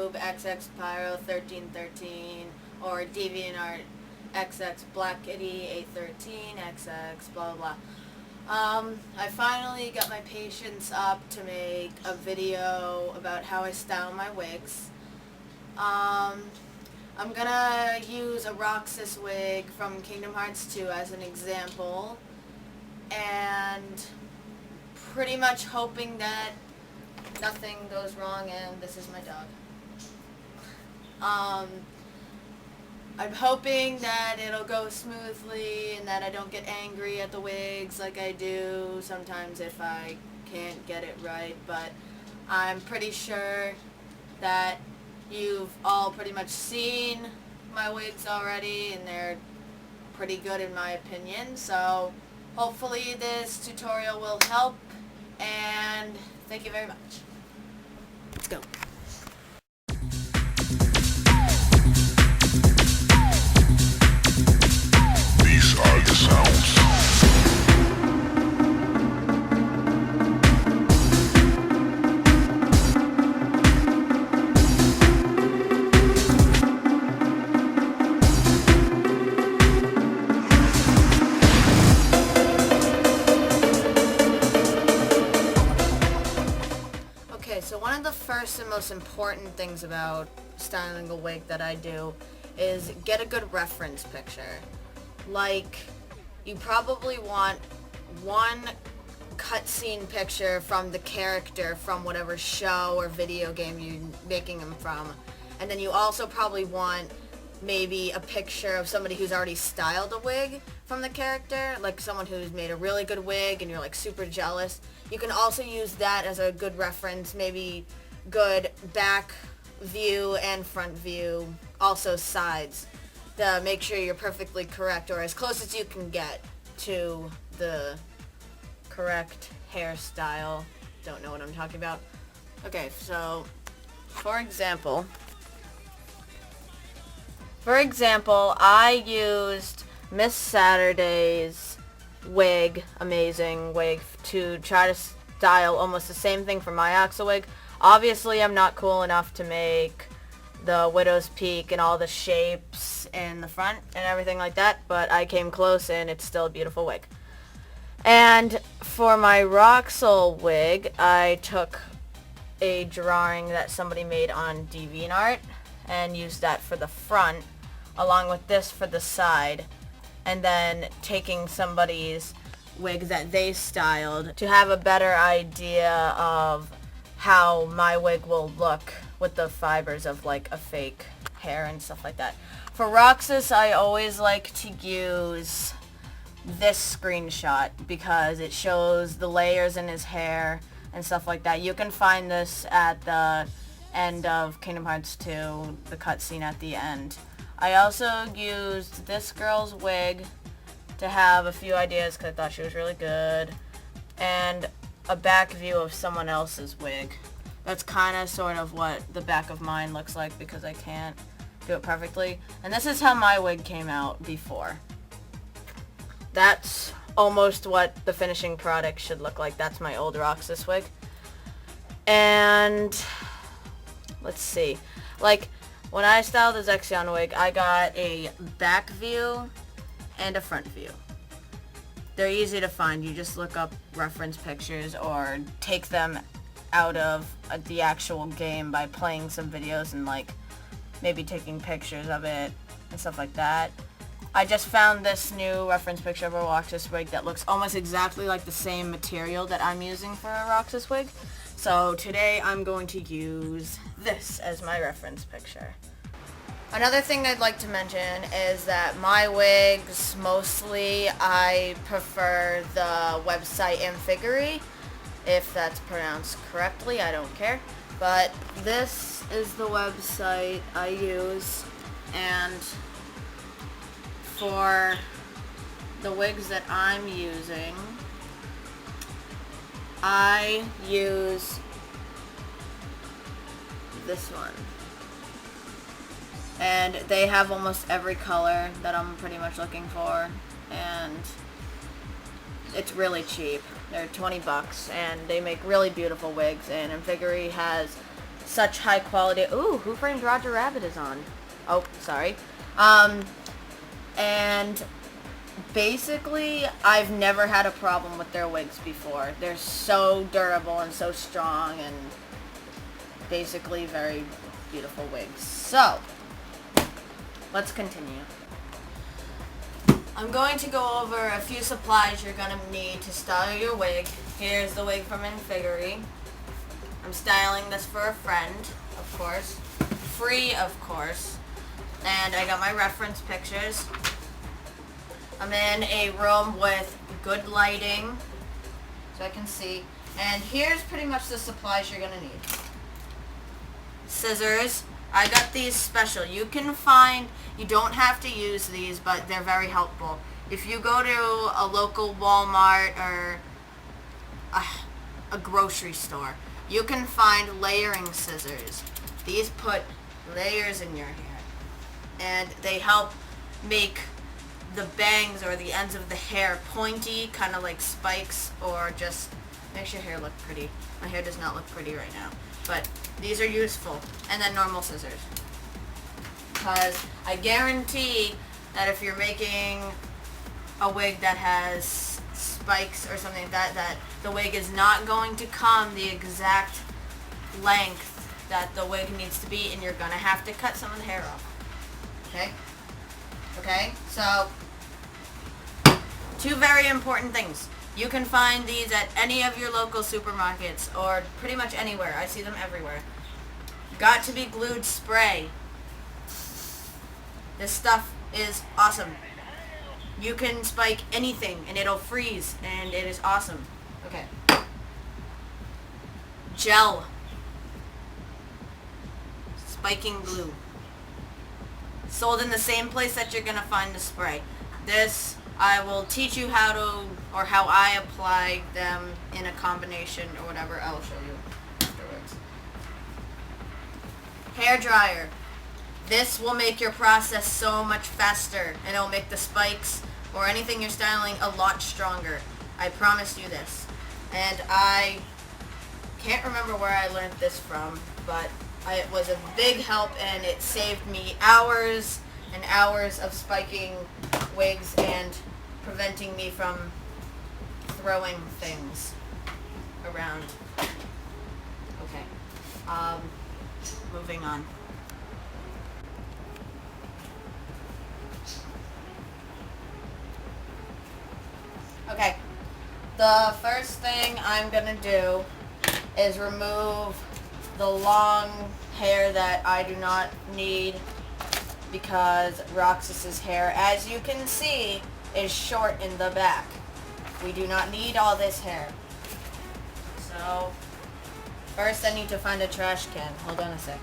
YouTube xxpyro1313 or DeviantArt xxblackkitty813xx blah blah blah. I finally got my patience up to make a video about how I style my wigs. I'm gonna use a Roxas wig from Kingdom Hearts 2 as an example, and pretty much hoping that nothing goes wrong. And this is my dog. I'm hoping that it'll go smoothly and that I don't get angry at the wigs like I do sometimes if I can't get it right, but I'm pretty sure that you've all pretty much seen my wigs already and they're pretty good in my opinion, so hopefully this tutorial will help, and thank you very much. Let's go. These are the sounds. Okay, so one of the first and most important things about styling a wig that I do is get a good reference picture. Like, you probably want one cutscene picture from the character from whatever show or video game you're making them from. And then you also probably want maybe a picture of somebody who's already styled a wig from the character, like someone who's made a really good wig and you're like super jealous. You can also use that as a good reference, maybe good back view and front view, also sides, to make sure you're perfectly correct or as close as you can get to the correct hairstyle. Don't know what I'm talking about. Okay, so for example, I used Miss Saturday's wig, amazing wig, to try to style almost the same thing for my Oxa wig. Obviously, I'm not cool enough to make the widow's peak and all the shapes in the front and everything like that, but I came close and it's still a beautiful wig. And for my Roxas wig, I took a drawing that somebody made on DeviantArt and used that for the front, along with this for the side, and then taking somebody's wig that they styled to have a better idea of how my wig will look with the fibers of like a fake hair and stuff like that. For Roxas, I always like to use this screenshot because it shows the layers in his hair and stuff like that. You can find this at the end of Kingdom Hearts 2, the cutscene at the end. I also used this girl's wig to have a few ideas because I thought she was really good, and a back view of someone else's wig. That's kind of sort of what the back of mine looks like because I can't do it perfectly. And this is how my wig came out before. That's almost what the finishing product should look like. That's my old Roxas wig. And let's see. Like, when I styled the Zexion wig, I got a back view and a front view. They're easy to find. You just look up reference pictures or take them out of the actual game by playing some videos and like maybe taking pictures of it and stuff like that. I just found this new reference picture of a Roxas wig that looks almost exactly like the same material that I'm using for a Roxas wig. So today I'm going to use this as my reference picture. Another thing I'd like to mention is that my wigs, mostly I prefer the website Amfigury, if that's pronounced correctly, I don't care. But this is the website I use, and for the wigs that I'm using, I use this one. And they have almost every color that I'm pretty much looking for, and it's really cheap. They're 20 bucks, and they make really beautiful wigs, and Amfigury has such high quality. Ooh, Who Framed Roger Rabbit is on. Oh, sorry. And basically, I've never had a problem with their wigs before. They're so durable and so strong and basically very beautiful wigs. So, let's continue. I'm going to go over a few supplies you're going to need to style your wig. Here's the wig from Infiggery. I'm styling this for a friend, of course. Free, of course. And I got my reference pictures. I'm in a room with good lighting, so I can see. And here's pretty much the supplies you're going to need. Scissors. I got these special. You can find, you don't have to use these, but they're very helpful. If you go to a local Walmart or a grocery store, you can find layering scissors. These put layers in your hair, and they help make the bangs or the ends of the hair pointy, kind of like spikes, or just makes your hair look pretty. My hair does not look pretty right now, but these are useful. And then normal scissors, because I guarantee that if you're making a wig that has spikes or something like that, that the wig is not going to come the exact length that the wig needs to be, and you're gonna have to cut some of the hair off. Okay, so two very important things. You can find these at any of your local supermarkets or pretty much anywhere. I see them everywhere. Got to be glued spray. This stuff is awesome. You can spike anything and it'll freeze, and it is awesome. Okay. Gel. Spiking glue. Sold in the same place that you're gonna find the spray. This, I will teach you how to, or how I apply them in a combination or whatever. I will show you afterwards. Hair dryer. This will make your process so much faster, and it'll make the spikes or anything you're styling a lot stronger. I promise you this. And I can't remember where I learned this from, but it was a big help, and it saved me hours and hours of spiking wigs and preventing me from throwing things around. Okay. Moving on. Okay. The first thing I'm gonna do is remove the long hair that I do not need, because Roxas's hair, as you can see, is short in the back. We do not need all this hair. So, first I need to find a trash can. Hold on a sec.